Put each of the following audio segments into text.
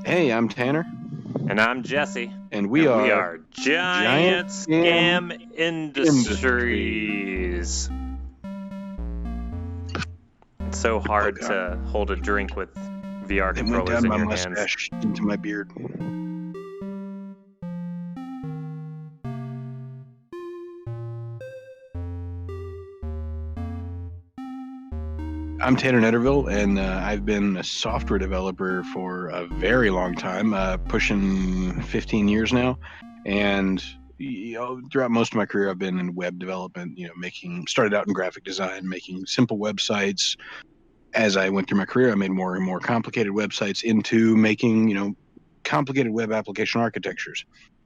Hey, I'm Tanner, And I'm Jesse. and we are Giant Scam Industry. Industries. It's so hard to hold a drink with VR It went controllers down in my your hands. mustache into my beard. I'm Tanner Netterville, and I've been a software developer for a very long time, pushing 15 years now. And throughout most of my career, I've been in web development. Started out in graphic design, making simple websites. As I went through my career, I made more and more complicated websites into making, complicated web application architectures.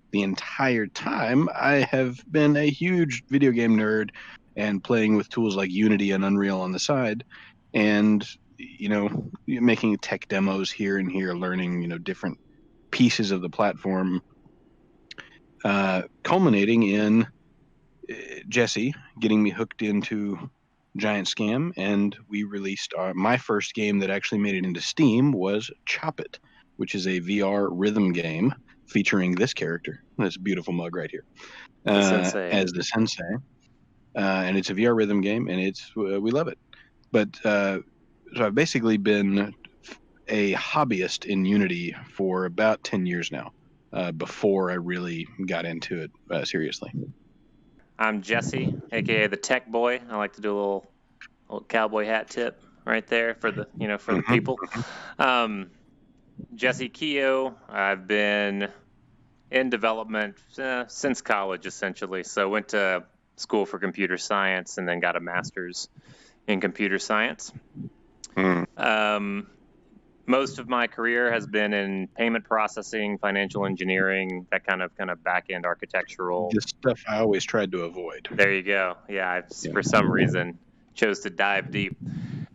The entire time, I have been a huge video game nerd and playing with tools like Unity and Unreal on the side, and making tech demos here and here, learning different pieces of the platform, culminating in Jesse getting me hooked into Giant Scam, and we released my first game that actually made it into Steam was Chop It, which is a VR rhythm game featuring this character, this beautiful mug right here, The sensei. as the sensei. And it's a VR rhythm game, and we love it. But so I've basically been a hobbyist in Unity for about 10 years now, before I really got into it seriously. I'm Jesse, aka the Tech Boy. I like to do a little cowboy hat tip right there for the the people. Jesse Keogh. I've been in development since college, essentially. So went to school for computer science and then got a master's in computer science. Most of my career has been in payment processing, financial engineering, that kind of back-end architectural. The stuff I always tried to avoid. There you go. Yeah, for some reason chose to dive deep.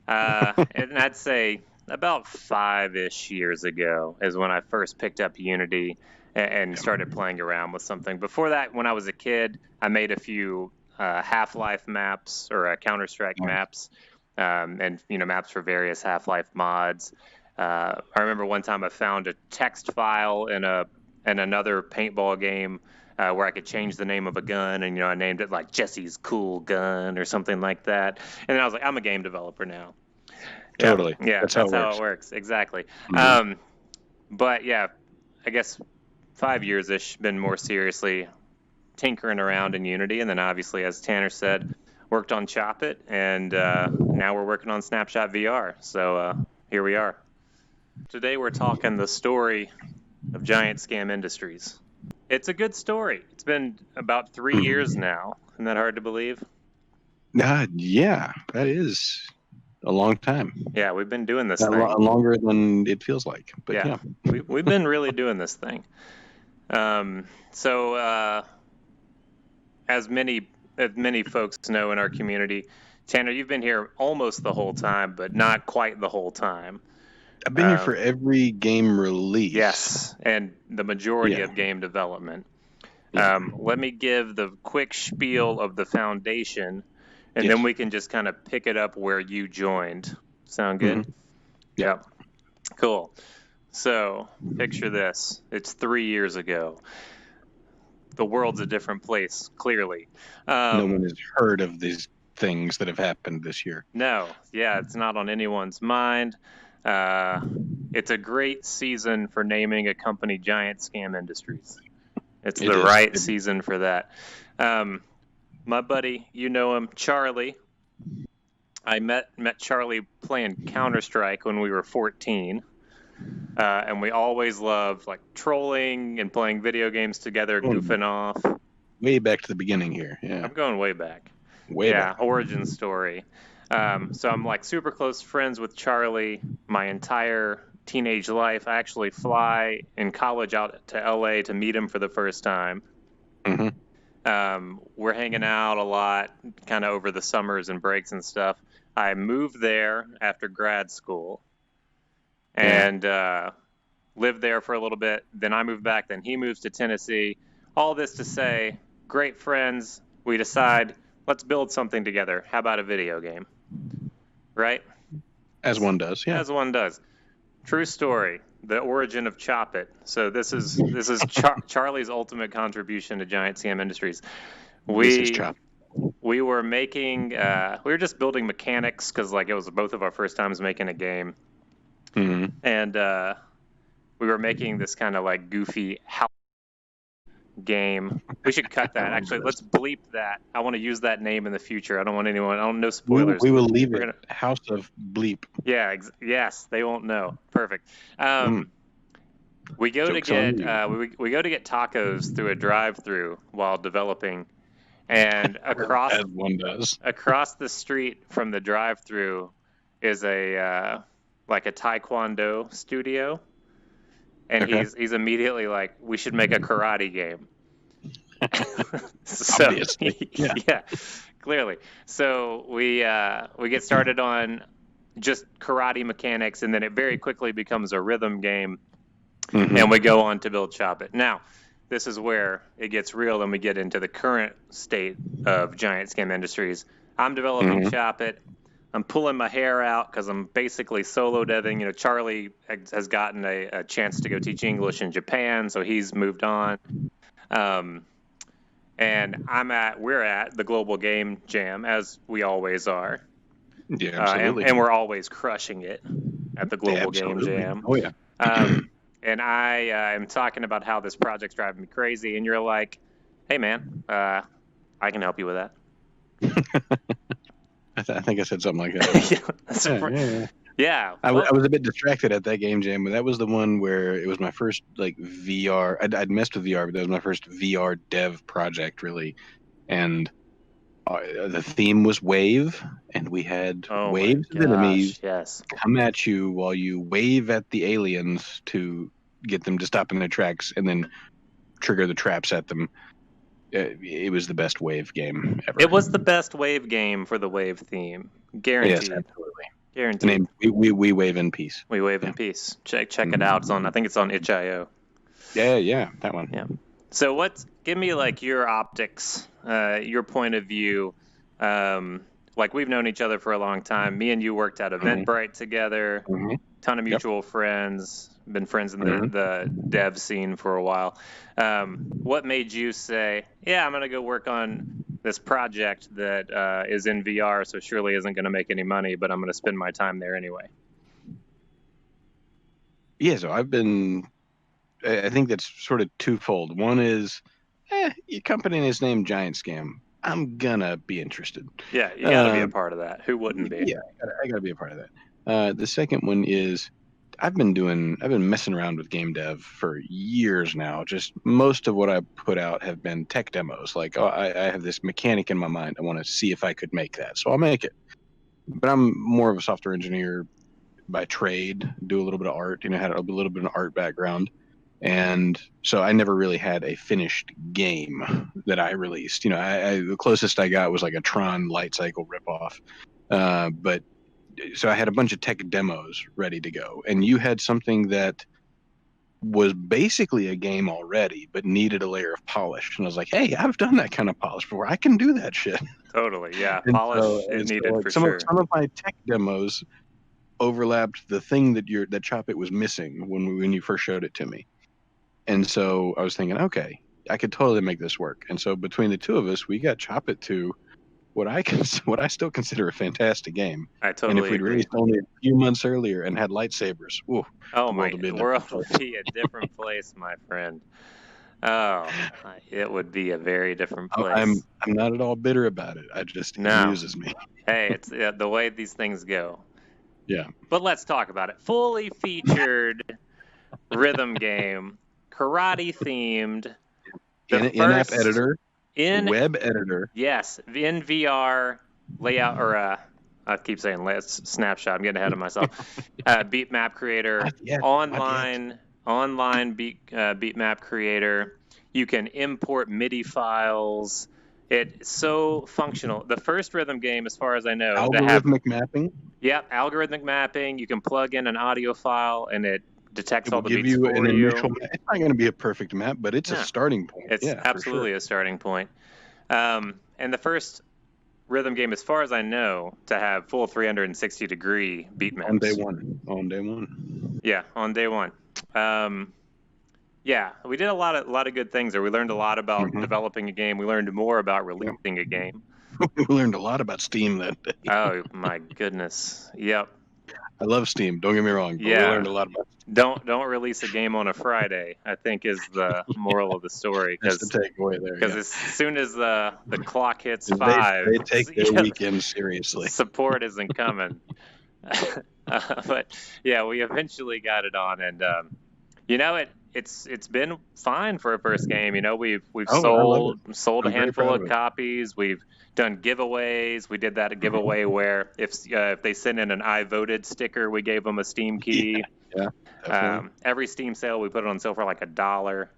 And I'd say about 5-ish years ago is when I first picked up Unity and started playing around with something. Before that, when I was a kid, I made a few Half-Life maps or Counter-Strike maps, and maps for various Half-Life mods. I remember one time I found a text file in another paintball game where I could change the name of a gun, and I named it like Jesse's Cool Gun or something like that. And then I was like, I'm a game developer now. Totally. Yeah, that's how it works. Exactly. Mm-hmm. But yeah, I guess 5 years-ish, been more seriously tinkering around in Unity, and then obviously, as Tanner said, worked on Chop It, and now we're working on Snapshot VR. So here we are. Today we're talking the story of Giant Scam Industries. It's a good story. It's been about 3 years now. Isn't that hard to believe? Yeah, that is a long time. Yeah, we've been doing this thing. Longer than it feels like. But yeah. We've been really doing this thing. So as many folks know in our community, Tanner, you've been here almost the whole time, but not quite the whole time. I've been here for every game release. Yes, and the majority of game development. Let me give the quick spiel of the foundation, and then we can just kind of pick it up where you joined. Sound good? Mm-hmm. Yep. Cool. So picture this. It's 3 years ago. The world's a different place, clearly. No one has heard of these things that have happened this year. No. Yeah, it's not on anyone's mind. It's a great season for naming a company Giant Scam Industries. It's the right season for that. My buddy, you know him, Charlie. I met Charlie playing Counter-Strike when we were 14. And we always loved like trolling and playing video games together, goofing off. Way back to the beginning here. Yeah. I'm going way back. Way back. Origin story. So I'm like super close friends with Charlie my entire teenage life. I actually fly in college out to LA to meet him for the first time. Mm-hmm. We're hanging out a lot, kind of over the summers and breaks and stuff. I moved there after grad school and lived there for a little bit. Then I moved back. Then he moves to Tennessee. All this to say, great friends. We decide, let's build something together. How about a video game? Right? As one does, yeah. As one does. True story. The origin of Chop It. So this is Charlie's ultimate contribution to Giant Scam Industries. This is Chop. We were making we were just building mechanics because like it was both of our first times making a game, and we were making this kind of like goofy house game. We should cut that. Actually, let's bleep that. I want to use that name in the future. I don't want anyone. I don't know spoilers. We will leave it. House of Bleep. Yeah. Yes, they won't know. Perfect. We go to get we go to get tacos through a drive-through while developing, and across as one does. Across the street from the drive-through is a like a taekwondo studio, and he's immediately like, we should make a karate game. So yeah, clearly. So we get started on just karate mechanics, and then it very quickly becomes a rhythm game, and we go on to build Chop It. Now, this is where it gets real, and we get into the current state of Giant Scam Industries. I'm developing Chop It. I'm pulling my hair out because I'm basically solo deving. You know, Charlie has gotten a chance to go teach English in Japan, so he's moved on. And we're at the Global Game Jam, as we always are. Yeah, absolutely. And we're always crushing it at the Global Game Jam. Oh, yeah. And I am talking about how this project's driving me crazy, and you're like, hey, man, I can help you with that. I think I said something like that. Yeah. I was a bit distracted at that game jam, but that was the one where it was my first like VR. I'd messed with VR, but that was my first VR dev project, really. And the theme was wave, and we had waves of enemies come at you while you wave at the aliens to get them to stop in their tracks, and then trigger the traps at them. It was the best wave game ever. It was the best wave game for the wave theme, guaranteed. Yes, absolutely. Guaranteed. We wave in peace. We wave in peace. Check it out. I think it's on itch.io. Yeah, that one. Yeah. So give me like your optics, your point of view. Like we've known each other for a long time. Me and you worked at Eventbrite together. Ton of mutual friends. Been friends in the dev scene for a while. What made you say, yeah, I'm going to go work on this project that is in VR, so surely isn't going to make any money, but I'm going to spend my time there anyway? Yeah, so I think that's sort of twofold. One is, your company is named Giant Scam. I'm going to be interested. Yeah, you got to be a part of that. Who wouldn't be? Yeah, I got to be a part of that. The second one is, I've been messing around with game dev for years now. Just most of what I put out have been tech demos. Like, I have this mechanic in my mind. I want to see if I could make that. So I'll make it. But I'm more of a software engineer by trade, do a little bit of art, had a little bit of an art background. And so I never really had a finished game that I released. The closest I got was like a Tron Light Cycle ripoff. But so I had a bunch of tech demos ready to go, and you had something that was basically a game already, but needed a layer of polish. And I was like, hey, I've done that kind of polish before. I can do that shit. Totally, yeah. Polish is needed for some sure. Some of my tech demos overlapped the thing that Chop It was missing when you first showed it to me. And so I was thinking, okay, I could totally make this work. And so between the two of us, we got Chop It to what I still consider a fantastic game. I totally agree. And if we'd released only a few months earlier and had lightsabers, the world would be a different place, my friend. Oh, it would be a very different place. I'm not at all bitter about it. It amuses me. Hey, it's the way these things go. Yeah. But let's talk about it. Fully featured rhythm game, karate themed. In-app editor. Web editor. Yes, in VR layout, or I keep saying Snapshot. I'm getting ahead of myself. Beat map creator, online beat map creator. You can import MIDI files. It's so functional. The first rhythm game, as far as I know, algorithmic mapping. Yep, algorithmic mapping. You can plug in an audio file, and it detects all the beats for you. It's not going to be a perfect map, but it's a starting point. It's absolutely a starting point. And the first rhythm game, as far as I know, to have full 360-degree beat maps. On day one. Yeah, on day one. Yeah, we did a lot of good things there. We learned a lot about developing a game. We learned more about releasing a game. We learned a lot about Steam that day. Oh my goodness. Yep. I love Steam. Don't get me wrong, but we learned a lot about Steam. Don't release a game on a Friday, I think, is the moral of the story. That's the takeaway there. Because as soon as the clock hits 5, they take their weekend seriously. Support isn't coming. But yeah, we eventually got it on, and it's been fine for a first game. We've sold a handful of copies. We've done giveaways. We did that giveaway where if they send in an I voted sticker, we gave them a Steam key. Yeah, every Steam sale we put it on sale for like $1.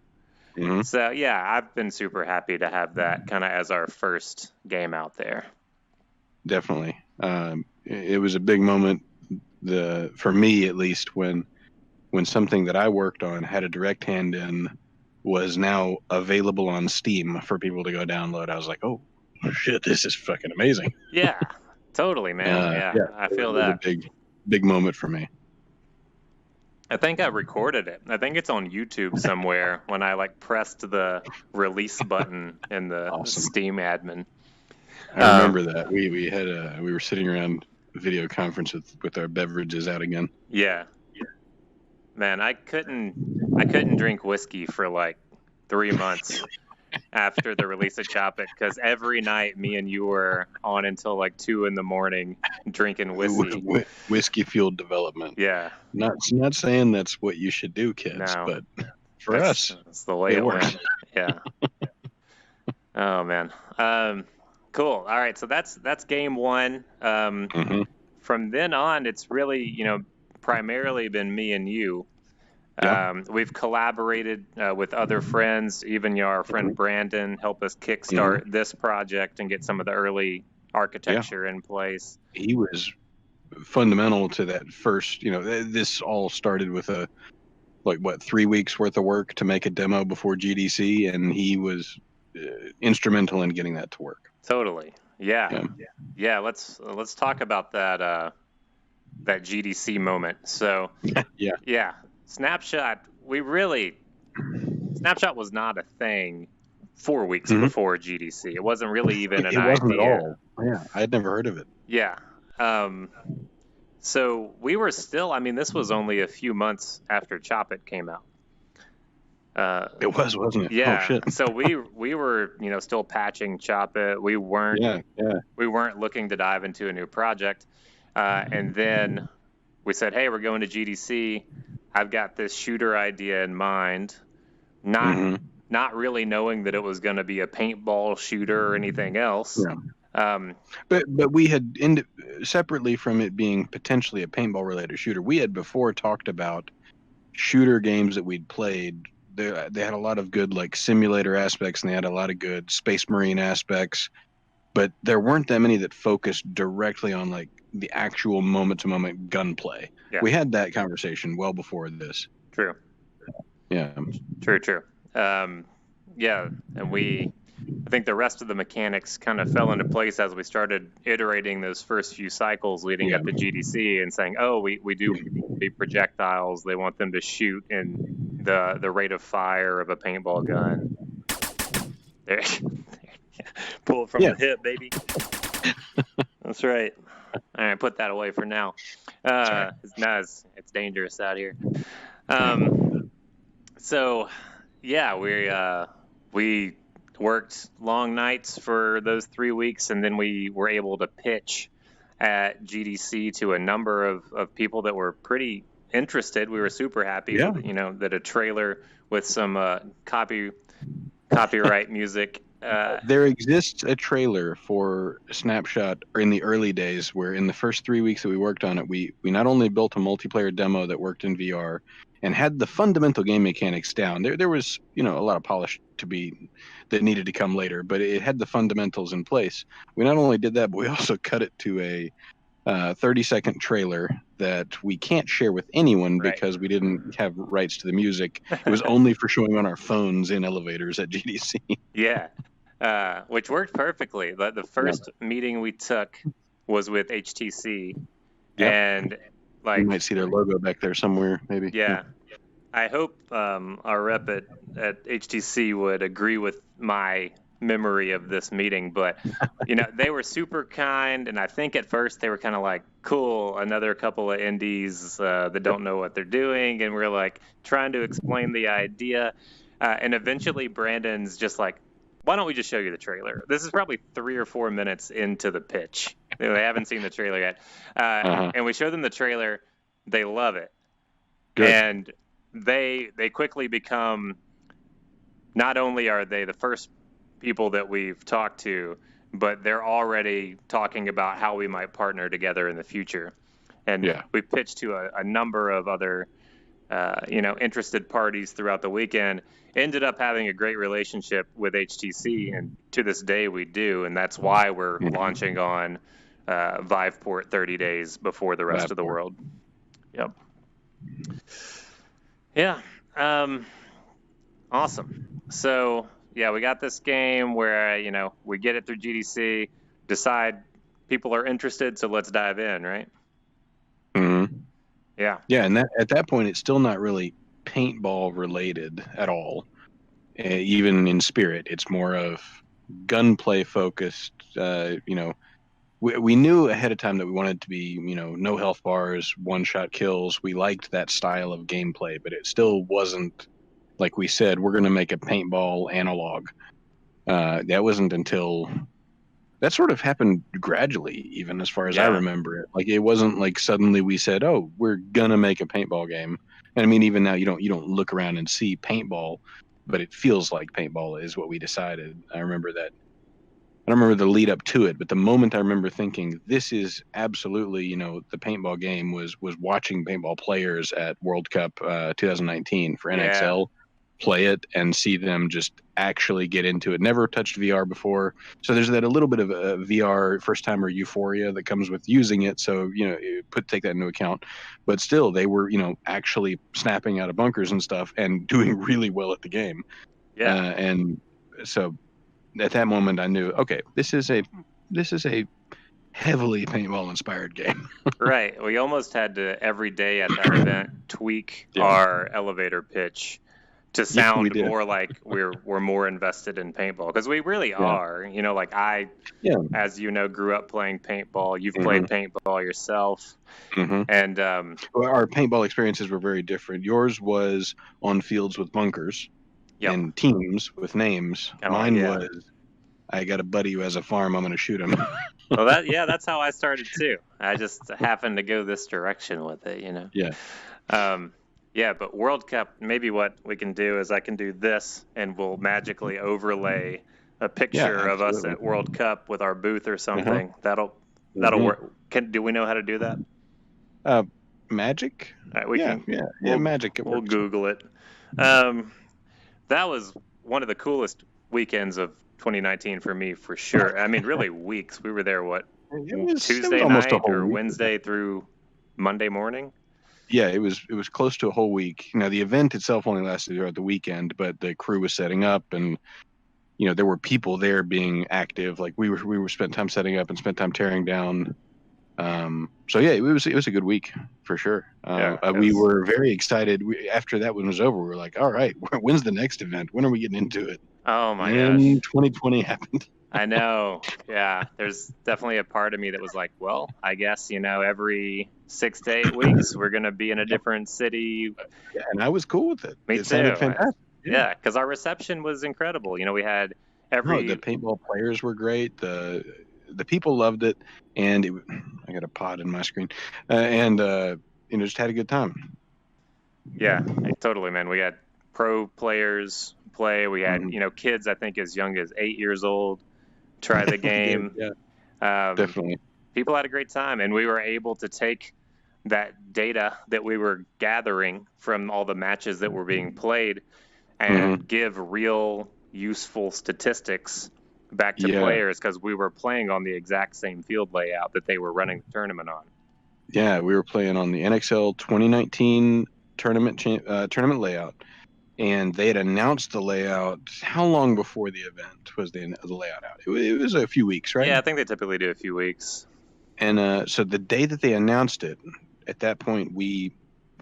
So yeah, I've been super happy to have that kind of as our first game out there. Definitely, it was a big moment. For me at least, when something that I worked on had a direct hand in was now available on Steam for people to go download. I was like, oh shit, this is fucking amazing. Yeah, totally, man. I feel that. It was a big moment for me. I think I recorded it. I think it's on YouTube somewhere when I pressed the release button in the Steam admin. I remember that. We were sitting around video conference with our beverages out again. Yeah. Man, I couldn't drink whiskey for 3 months after the release of Chop It, because every night me and you were on until 2 a.m. drinking whiskey. Whiskey fueled development. Yeah. Not saying that's what you should do, kids, but for us, that's the way it went. Yeah. Oh man. Cool. All right. So that's game one. From then on, it's really, primarily been me and you. We've collaborated with other friends, even our friend Brandon helped us kickstart this project and get some of the early architecture in place. He was fundamental to that first, this all started with 3 weeks worth of work to make a demo before GDC, and he was instrumental in getting that to work. Totally. Yeah. Let's talk about that GDC moment. So Snapshot was not a thing 4 weeks before GDC. It wasn't really even an idea. It wasn't at all. Yeah, I had never heard of it. Yeah. So we were still, this was only a few months after Chop It came out. It was, wasn't it? Yeah. Oh, shit. So we were, still patching Chop It. We weren't looking to dive into a new project. And then we said, hey, we're going to GDC. I've got this shooter idea in mind, not really knowing that it was going to be a paintball shooter or anything else. Yeah. But we had, separately from it being potentially a paintball related shooter, we had before talked about shooter games that we'd played. They had a lot of good simulator aspects, and they had a lot of good Space Marine aspects, but there weren't that many that focused directly on the actual moment-to-moment gunplay. Yeah. We had that conversation well before this. True. Yeah. True. And I think the rest of the mechanics kind of fell into place as we started iterating those first few cycles leading up to GDC and saying, oh, we do projectiles. They want them to shoot in the rate of fire of a paintball gun. There. Pull it from the hip, baby. That's right. All right, put that away for now. It's dangerous out here. So, yeah, we worked long nights for those 3 weeks, and then we were able to pitch at GDC to a number of people that were pretty interested. We were super happy, that a trailer with some copyright music. There exists a trailer for Snapshot in the early days where in the first 3 weeks that we worked on it, we not only built a multiplayer demo that worked in VR and had the fundamental game mechanics down. There was, a lot of polish that needed to come later, but it had the fundamentals in place. We not only did that, but we also cut it to a 30-second trailer that we can't share with anyone because we didn't have rights to the music. It was only for showing on our phones in elevators at GDC. Yeah. which worked perfectly. The first meeting we took was with HTC, and You like, might see their logo back there somewhere, maybe. yeah, I hope our rep at HTC would agree with my memory of this meeting. But, they were super kind. And I think at first they were kind of like, cool, another couple of indies that don't know what they're doing. And we're like trying to explain the idea. And eventually Brandon's just like, why don't we just show you the trailer? This is probably 3 or 4 minutes into the pitch. They haven't seen the trailer yet. And we show them the trailer. They love it. Good. And they quickly become, not only are they the first people that we've talked to, but they're already talking about how we might partner together in the future. And we pitched to a number of other interested parties throughout the weekend. Ended up having a great relationship with HTC, and to this day we do, and that's why we're launching on Viveport 30 days before the rest of the world. Yep. Yeah. Awesome. So, yeah, we got this game where, we get it through GDC, decide people are interested, so let's dive in, right? Mm-hmm. Yeah. Yeah, and at that point, it's still not really paintball related at all. Even in spirit, it's more of gunplay focused. We knew ahead of time that we wanted to be, no health bars, one-shot kills. We liked that style of gameplay, but it still wasn't, like we said, we're going to make a paintball analog. That wasn't until... That sort of happened gradually, even as far as I remember it. Like, it wasn't like suddenly we said, "Oh, we're gonna make a paintball game." And I mean, even now, you don't look around and see paintball, but it feels like paintball is what we decided. I remember that. I don't remember the lead up to it, but the moment I remember thinking, "This is absolutely, the paintball game," was watching paintball players at World Cup 2019 for NXL. Play it and see them just actually get into it. Never touched VR before, so there's that a little bit of a VR first timer euphoria that comes with using it. So take that into account. But still, they were actually snapping out of bunkers and stuff and doing really well at the game. And so at that moment, I knew, okay, this is a heavily paintball inspired game. Right. We almost had to every day at that event tweak our elevator pitch to sound more like we're more invested in paintball, because we really are. Like I, as grew up playing paintball. You've played paintball yourself, and our paintball experiences were very different. Yours was on fields with bunkers and teams with names. Mine was, I got a buddy who has a farm, I'm going to shoot him. Well, that's how I started too. I just happened to go this direction with it, Yeah, but World Cup, maybe what we can do is I can do this and we'll magically overlay a picture of us at World Cup with our booth or something. That'll work. Do we know how to do that? Magic? Right, magic. We'll Google it. That was one of the coolest weekends of 2019 for me, for sure. I mean, really weeks. We were there, Tuesday night or Wednesday through Monday morning? Yeah, it was close to a whole week. Now, the event itself only lasted throughout the weekend, but the crew was setting up, and there were people there being active. Like we were spent time setting up and spent time tearing down. So yeah, it was a good week for sure. We were very excited. After that one was over, we were like, all right, when's the next event? When are we getting into it? Oh my gosh! 2020 happened. I know. Yeah, there's definitely a part of me that was like, well, I guess every 6 to 8 weeks we're gonna be in a different city. Yeah, and I was cool with it. Me it too. Fantastic. Yeah, because our reception was incredible. We had the paintball players were great. The people loved it, and I got a pod in my screen, just had a good time. Yeah, totally, man. We had pro players play. We had kids, I think, as young as 8 years old try the game. Definitely. People had a great time, and we were able to take that data that we were gathering from all the matches that were being played and give real useful statistics back to players, because we were playing on the exact same field layout that they were running the tournament on. Yeah, we were playing on the NXL 2019 tournament layout. and they had announced the layout. How long before the event was the layout out? It was a few weeks, right? Yeah, I think they typically do a few weeks. And so the day that they announced it, at that point we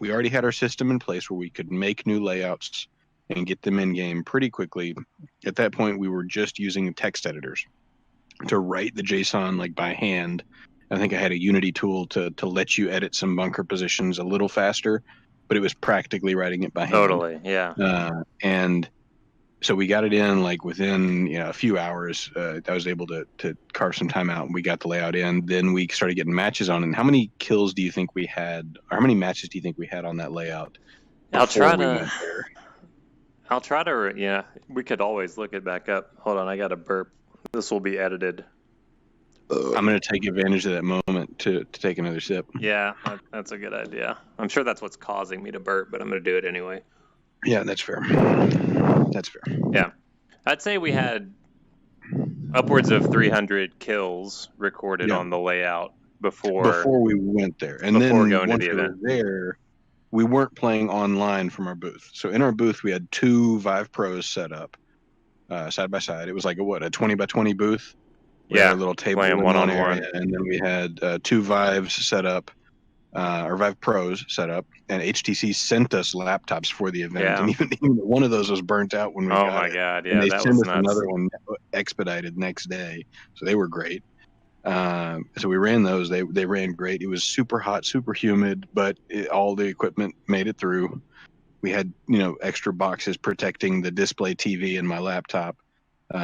already had our system in place where we could make new layouts and get them in game pretty quickly. At that point, we were just using text editors to write the JSON like by hand. I think I had a Unity tool to let you edit some bunker positions a little faster, but it was practically writing it by hand. Totally, yeah. And so we got it in like within a few hours. I was able to carve some time out, and we got the layout in. Then we started getting matches on. And how many kills do you think we had, or how many matches do you think we had on that layout before we went there? I'll try to. Yeah, we could always look it back up. Hold on, I got a burp. This will be edited. I'm going to take advantage of that moment to take another sip. Yeah, that's a good idea. I'm sure that's what's causing me to burp, but I'm going to do it anyway. Yeah, that's fair. That's fair. Yeah. I'd say we had upwards of 300 kills recorded on the layout before we went there. And before then going once to the we event. were there, we weren't playing online from our booth. So in our booth, we had two Vive Pros set up side by side. It was like a 20 by 20 booth. We had our little table in one area, and then we had two Vives set up, or Vive Pros set up, and HTC sent us laptops for the event. Yeah. And even one of those was burnt out when we got it. Oh my God, yeah, and they that sent was us nuts. another one expedited next day, so they were great. So we ran those. They ran great. It was super hot, super humid, but all the equipment made it through. We had extra boxes protecting the display TV and my laptop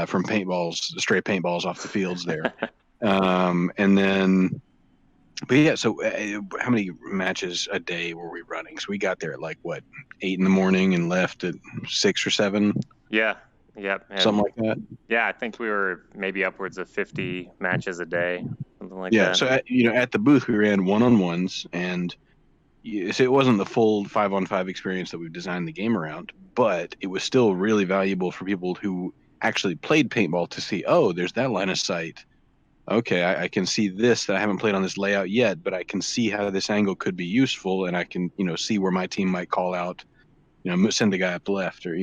from stray paintballs off the fields there. And then, but yeah, so how many matches a day were we running? So we got there at like 8 a.m. and left at 6 or 7. Yeah. Yep. Something like that. Yeah, I think we were maybe upwards of 50 matches a day, something like that. Yeah. So at the booth we ran 1-on-1s, and so it wasn't the full 5-on-5 experience that we've designed the game around, but it was still really valuable for people who actually played paintball to see, oh, there's that line of sight. Okay, I can see this that I haven't played on this layout yet, but I can see how this angle could be useful, and I can see where my team might call out, send a guy up the left, or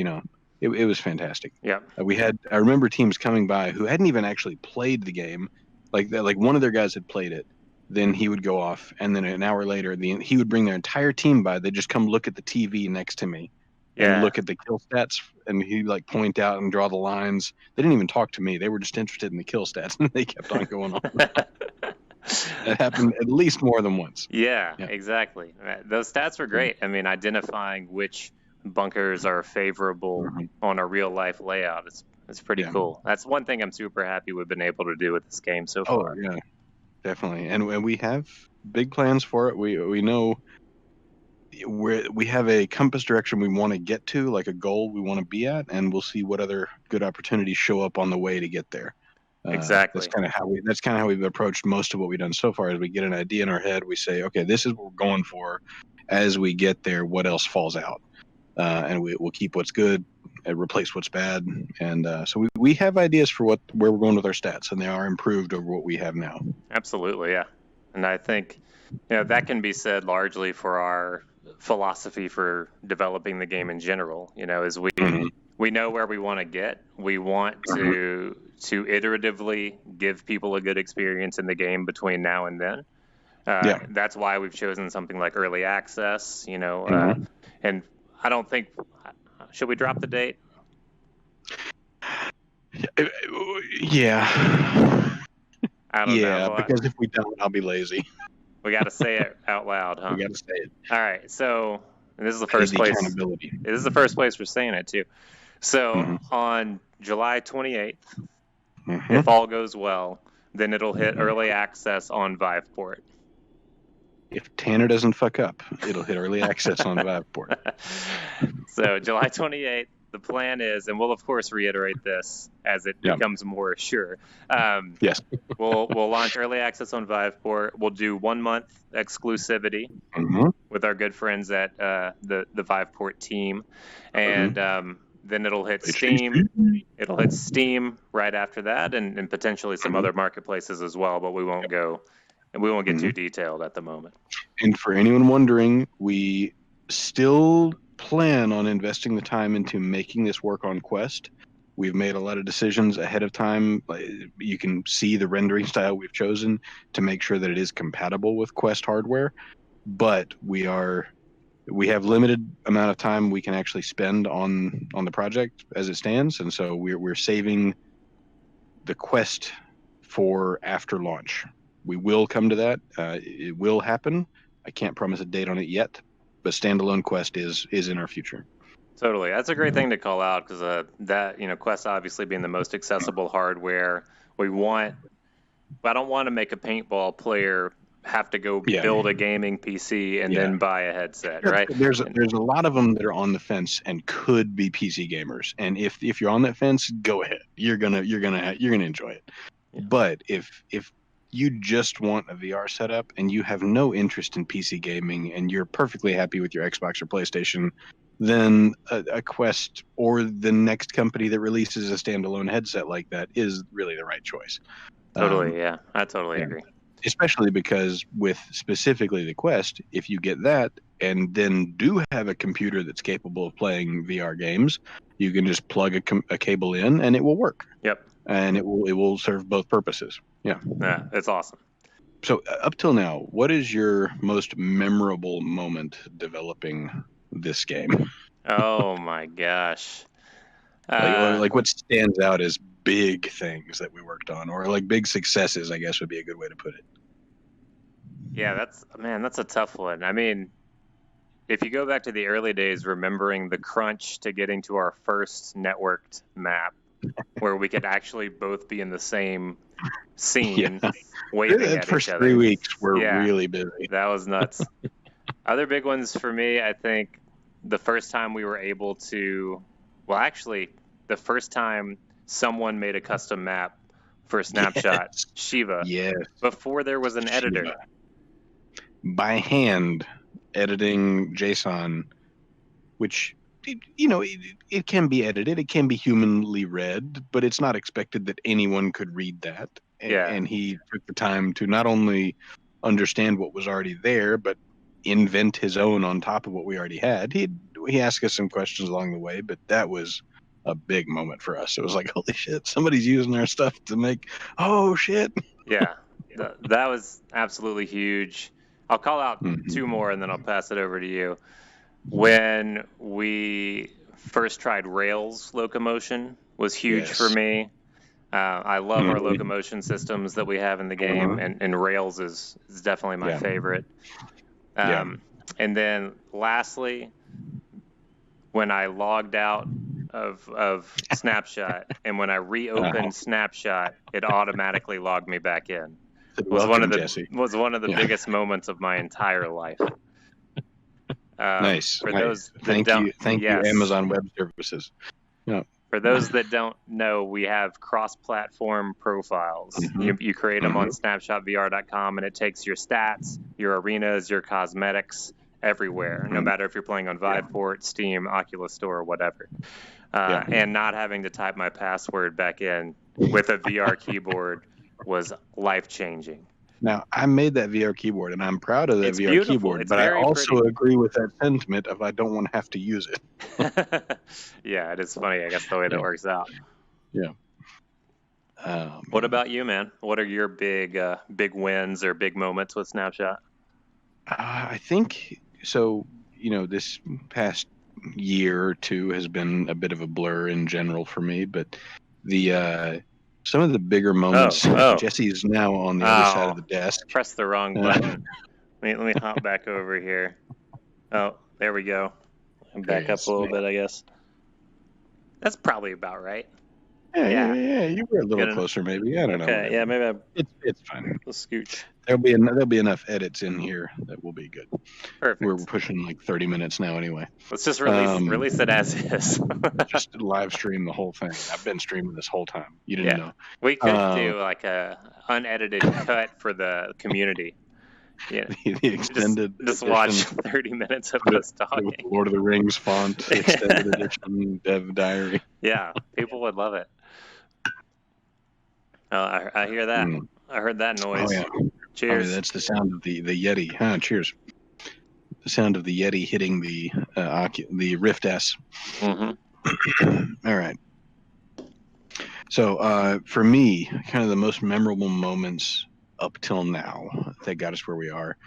it was fantastic. Yeah. I remember teams coming by who hadn't even actually played the game, like one of their guys had played it. Then he would go off, and then an hour later, he would bring their entire team by. They'd just come look at the TV next to me, and look at the kill stats, and he'd point out and draw the lines. They didn't even talk to me. They were just interested in the kill stats, and they kept on going on. That happened at least more than once. Yeah, exactly. Those stats were great. I mean, identifying which bunkers are favorable on a real life layout, it's pretty cool. That's one thing I'm super happy we've been able to do with this game so far. Oh, yeah. Definitely, and we have big plans for it. We know we have a compass direction we want to get to, like a goal we want to be at, and we'll see what other good opportunities show up on the way to get there. Exactly. That's kind of how we've approached most of what we've done so far. Is we get an idea in our head, we say, okay, this is what we're going for. As we get there, what else falls out, and we'll keep what's good and replace what's bad. And so we have ideas for where we're going with our stats, and they are improved over what we have now. Absolutely, yeah. And I think that can be said largely for our philosophy for developing the game in general. Is we know where we want to get. We want to iteratively give people a good experience in the game between now and then. That's why we've chosen something like early access. And I don't think. Should we drop the date? Yeah. I don't know. Yeah, because if we don't, I'll be lazy. We got to say it out loud, huh? We got to say it. All right. So this is the first place. This is the first place we're saying it too. So on July 28th, if all goes well, then it'll hit early access on Viveport. If Tanner doesn't fuck up, it'll hit early access on Viveport. So July 28th, the plan is, and we'll of course reiterate this as it becomes more sure. Yes. we'll launch early access on Viveport. We'll do 1 month exclusivity with our good friends at the Viveport team, and then it'll hit Steam. It'll hit Steam right after that, and potentially some other marketplaces as well. But we won't go. And we won't get too detailed at the moment. And for anyone wondering, we still plan on investing the time into making this work on Quest. We've made a lot of decisions ahead of time. You can see the rendering style we've chosen to make sure that it is compatible with Quest hardware. But we have limited amount of time we can actually spend on the project as it stands, and so we're saving the Quest for after launch. We will come to that. It will happen. I can't promise a date on it yet, but standalone Quest is in our future. Totally. That's a great thing to call out because Quest obviously being the most accessible hardware. I don't want to make a paintball player have to go build a gaming PC and then buy a headset, right? There's a lot of them that are on the fence and could be PC gamers. And if you're on that fence, go ahead. You're gonna enjoy it. Yeah. But if you just want a VR setup and you have no interest in PC gaming and you're perfectly happy with your Xbox or PlayStation, then a Quest or the next company that releases a standalone headset like that is really the right choice. Totally, yeah. I totally agree. Especially because with specifically the Quest, if you get that and then do have a computer that's capable of playing VR games, you can just plug a cable in and it will work. Yep. And it will serve both purposes. Yeah. Yeah, it's awesome. So up till now, what is your most memorable moment developing this game? Oh my gosh. Like what stands out as big things that we worked on, or like big successes, I guess would be a good way to put it. Yeah, that's a tough one. I mean, if you go back to the early days, remembering the crunch to getting to our first networked map where we could actually both be in the same scene, waving at each other. First 3 weeks were really busy. That was nuts. Other big ones for me, I think the first time we were able to, the first time someone made a custom map for Snapshot, Shiva, before there was an editor. By hand, editing JSON, which, it can be edited, it can be humanly read, but it's not expected that anyone could read that. And he took the time to not only understand what was already there, but invent his own on top of what we already had. He asked us some questions along the way, but that was a big moment for us. It was like, holy shit, somebody's using our stuff to make, oh shit. Yeah, that was absolutely huge. I'll call out two more and then I'll pass it over to you. When we first tried Rails locomotion was huge for me. I love our locomotion systems that we have in the game, and Rails is definitely my favorite. And then lastly, when I logged out of Snapshot and when I reopened Snapshot, it automatically logged me back in. Was one of the biggest moments of my entire life. Nice. Thank you, Amazon Web Services. Yeah. For those that don't know, we have cross-platform profiles. You create them on snapshotvr.com, and it takes your stats, your arenas, your cosmetics everywhere, no matter if you're playing on Viveport, Steam, Oculus Store, or whatever. And not having to type my password back in with a VR keyboard was life-changing. Now, I made that VR keyboard, and I'm proud of that VR keyboard, but I also agree with that sentiment of I don't want to have to use it. Yeah, it is funny, I guess, the way that works out. Yeah. What about you, man? What are your big wins or big moments with Snapshot? I think, so, this past year or two has been a bit of a blur in general for me, but some of the bigger moments. Jesse's now on the other side of the desk. Press the wrong button. Let me hop back over here. Oh, there we go. Back up a little bit, I guess. That's probably about right. Yeah, you were a little closer, maybe. I don't know. Okay, yeah, maybe it's fine. We'll scooch. There'll be enough edits in here that will be good. Perfect. We're pushing like 30 minutes now, anyway. Let's just release it as is. Just live stream the whole thing. I've been streaming this whole time. You didn't know. We could do like a unedited cut for the community. Yeah, the extended just watch 30 minutes of us talking. With Lord of the Rings font, extended edition, Dev Diary. Yeah, people would love it. I hear that. I heard that noise. Oh, yeah. Cheers. That's the sound of the Yeti. Cheers. sound of the Yeti hitting the Rift S. Mm-hmm. All right. So for me, kind of the most memorable moments up till now that got us where we are,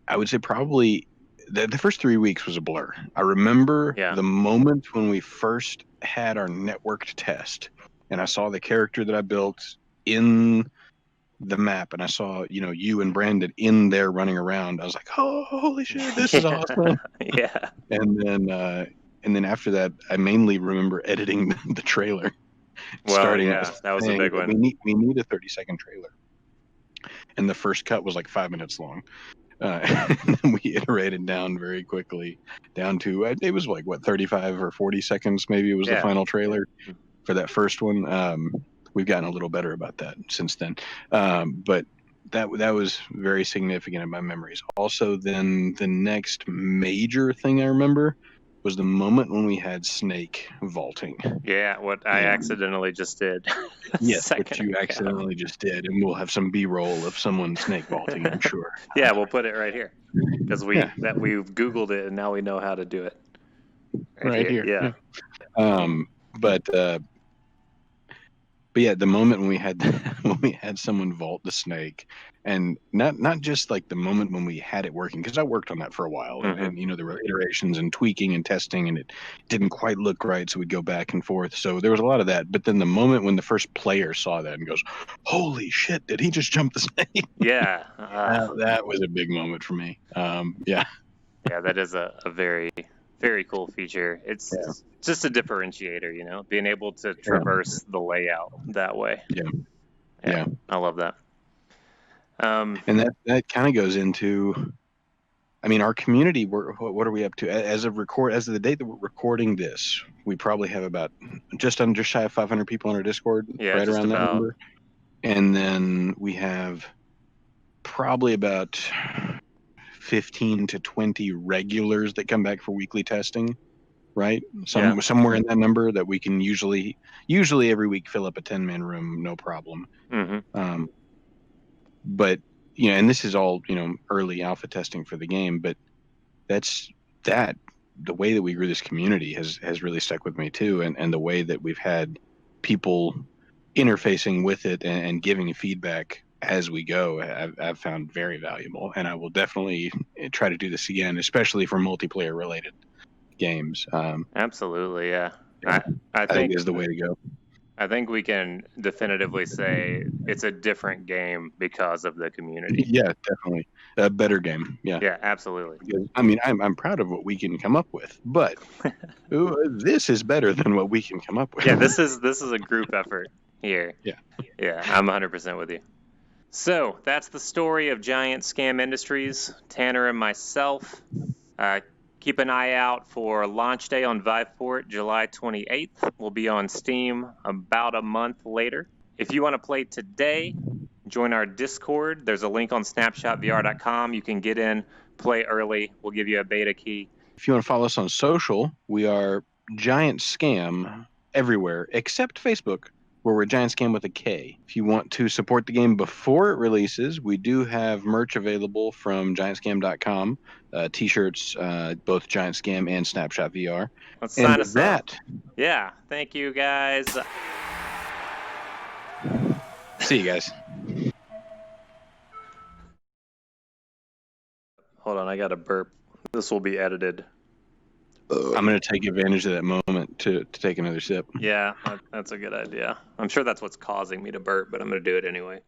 I would say probably the first 3 weeks was a blur. I remember the moment when we first had our networked test, and I saw the character that I built in the map, and I saw you and Brandon in there running around. I was like, oh, holy shit, this is awesome. Yeah. And then after that, I mainly remember editing the trailer. Well, starting yeah, that was a big one. We need a 30-second trailer, and the first cut was like 5 minutes long. And then we iterated down very quickly down to it was like 35 or 40 seconds maybe. It was the final trailer for that first one. We've gotten a little better about that since then, but that was very significant in my memories. Also, then the next major thing I remember was the moment when we had Snake vaulting. Yeah, what I accidentally just did. Yes, what you accidentally just did, and we'll have some B-roll of someone snake vaulting, I'm sure. Yeah, we'll put it right here because we've Googled it and now we know how to do it. Right here. Yeah. But yeah, the moment when we had someone vault the snake, and not just like the moment when we had it working, because I worked on that for a while, and there were iterations and tweaking and testing, and it didn't quite look right, so we'd go back and forth. So there was a lot of that. But then the moment when the first player saw that and goes, "Holy shit! Did he just jump the snake?" Yeah, that was a big moment for me. Yeah, that is a very, very cool feature. It's just a differentiator, being able to traverse the layout that way. Yeah. I love that. And that kind of goes into, I mean, our community. What are we up to as of the date that we're recording this? We probably have about just shy of 500 people on our Discord, right around that number. And then we have probably about 15 to 20 regulars that come back for weekly testing, right? Somewhere in that number that we can usually every week fill up a 10-man room, no problem. But and this is all early alpha testing for the game, but the way that we grew this community has really stuck with me too, and the way that we've had people interfacing with it and giving feedback as we go, I've found very valuable, and I will definitely try to do this again, especially for multiplayer related games. Absolutely, yeah. I think is the way to go. I think we can definitively say it's a different game because of the community. Yeah, definitely a better game. Yeah. Yeah, absolutely. Because, I mean, I'm proud of what we can come up with, but this is better than what we can come up with. Yeah, this is a group effort here. Yeah, I'm 100% with you. So that's the story of Giant Scam Industries. Tanner and myself. Keep an eye out for launch day on Viveport, July 28th. We'll be on Steam about a month later. If you want to play today, join our Discord. There's a link on snapshotvr.com. You can get in, play early. We'll give you a beta key. If you want to follow us on social, we are Giant Scam everywhere except Facebook, where we're Giant Scam with a K. If you want to support the game before it releases, we do have merch available from giantscam.com, t-shirts, both Giant Scam and Snapshot VR. Let's sign us up. Yeah, thank you guys. See you guys. Hold on, I got a burp. This will be edited. I'm going to take advantage of that moment to take another sip. Yeah, that's a good idea. I'm sure that's what's causing me to burp, but I'm going to do it anyway.